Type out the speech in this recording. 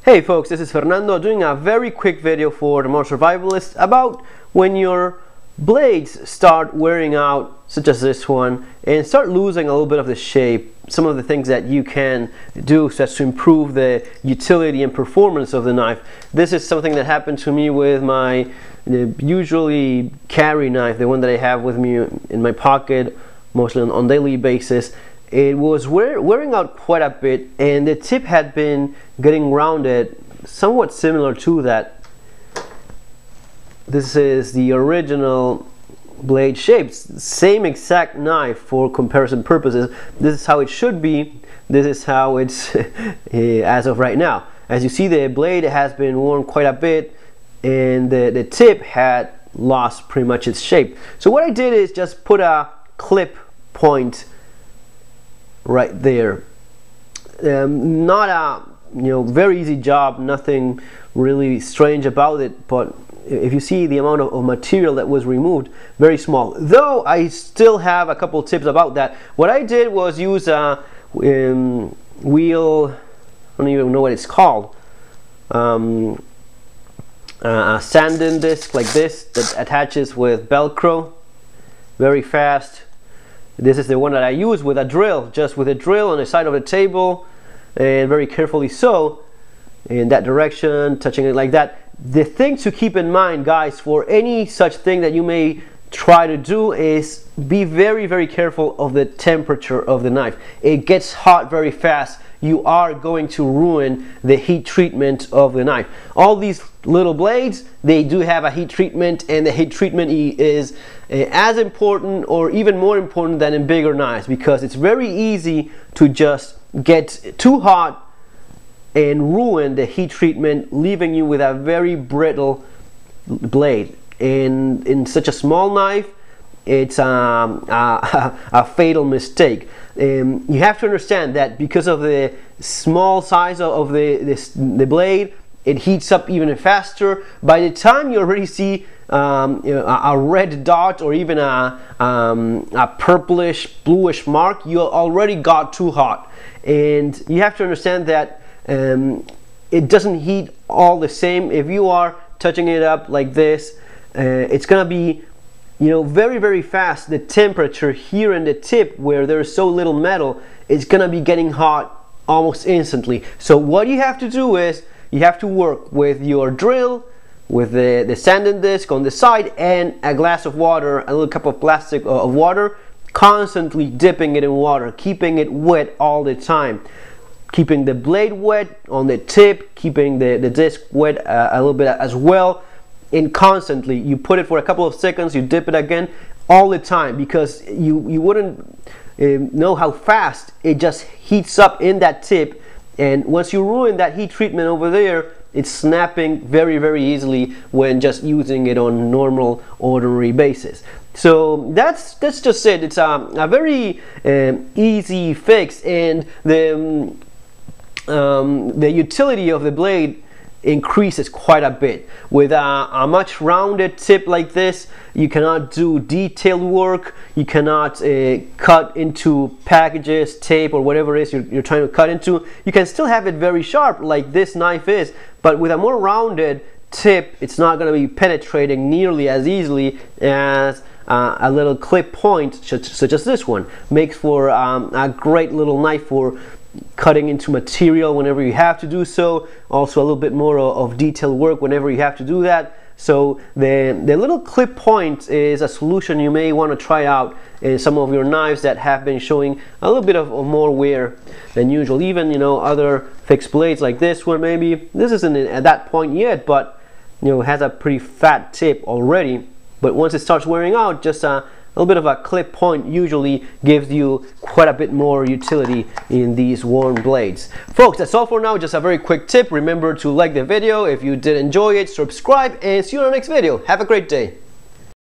Hey folks, this is Fernando doing a very quick video for the Modern Survivalist about when your blades start wearing out, such as this one, and start losing a little bit of the shape. Some of the things that you can do so as to improve the utility and performance of the knife. This is something that happened to me with my usually carry knife, the one that I have with me in my pocket mostly on daily basis. It was wearing out quite a bit, and the tip had been getting rounded, somewhat similar to that. This is the original blade shape, same exact knife for comparison purposes. This is how it should be. This is how it's as of right now. As you see, the blade has been worn quite a bit, and the tip had lost pretty much its shape. So what I did is just put a clip point right there. Not a very easy job, nothing really strange about it, but if you see the amount of material that was removed, very small. Though I still have a couple tips about that. What I did was use a wheel, I don't even know what it's called, a sanding disc like this that attaches with Velcro very fast. This is the one that I use with a drill, just with a drill on the side of the table, and very carefully so, in that direction, touching it like that. The thing to keep in mind, guys, for any such thing that you may try to do is be very, very careful of the temperature of the knife. It gets hot very fast. You are going to ruin the heat treatment of the knife. All these little blades, they do have a heat treatment, and the heat treatment is as important or even more important than in bigger knives, because it's very easy to just get too hot and ruin the heat treatment, leaving you with a very brittle blade. And in such a small knife, it's a fatal mistake. You have to understand that because of the small size of the blade, it heats up even faster. By the time you already see a red dot or even a purplish bluish mark, you already got too hot. And you have to understand that it doesn't heat all the same. If you are touching it up like this, it's gonna be very, very fast. The temperature here in the tip, where there's so little metal, is gonna be getting hot almost instantly. So what you have to do is you have to work with your drill, with the sanding disc on the side, and a glass of water, a little cup of plastic of water, constantly dipping it in water, keeping it wet all the time, keeping the blade wet on the tip, keeping the disc wet a little bit as well. And constantly you put it for a couple of seconds, you dip it again, all the time, because you wouldn't know how fast it just heats up in that tip. And once you ruin that heat treatment over there, it's snapping very, very easily when just using it on normal ordinary basis. So that's just it. It's a very easy fix, and the utility of the blade increases quite a bit. With a much rounded tip like this, you cannot do detailed work. You cannot cut into packages, tape, or whatever it is you're trying to cut into. You can still have it very sharp like this knife is, but with a more rounded tip, it's not going to be penetrating nearly as easily as a little clip point such as this one. Makes for a great little knife for cutting into material whenever you have to do so. Also a little bit more of detailed work whenever you have to do that. So the little clip point is a solution you may want to try out in some of your knives that have been showing a little bit of more wear than usual. Even other fixed blades like this one, maybe this isn't at that point yet, but has a pretty fat tip already. But once it starts wearing out, just a little bit of a clip point usually gives you quite a bit more utility in these worn blades. Folks, that's all for now. Just a very quick tip. Remember to like the video if you did enjoy it, subscribe, and see you on the next video. Have a great day.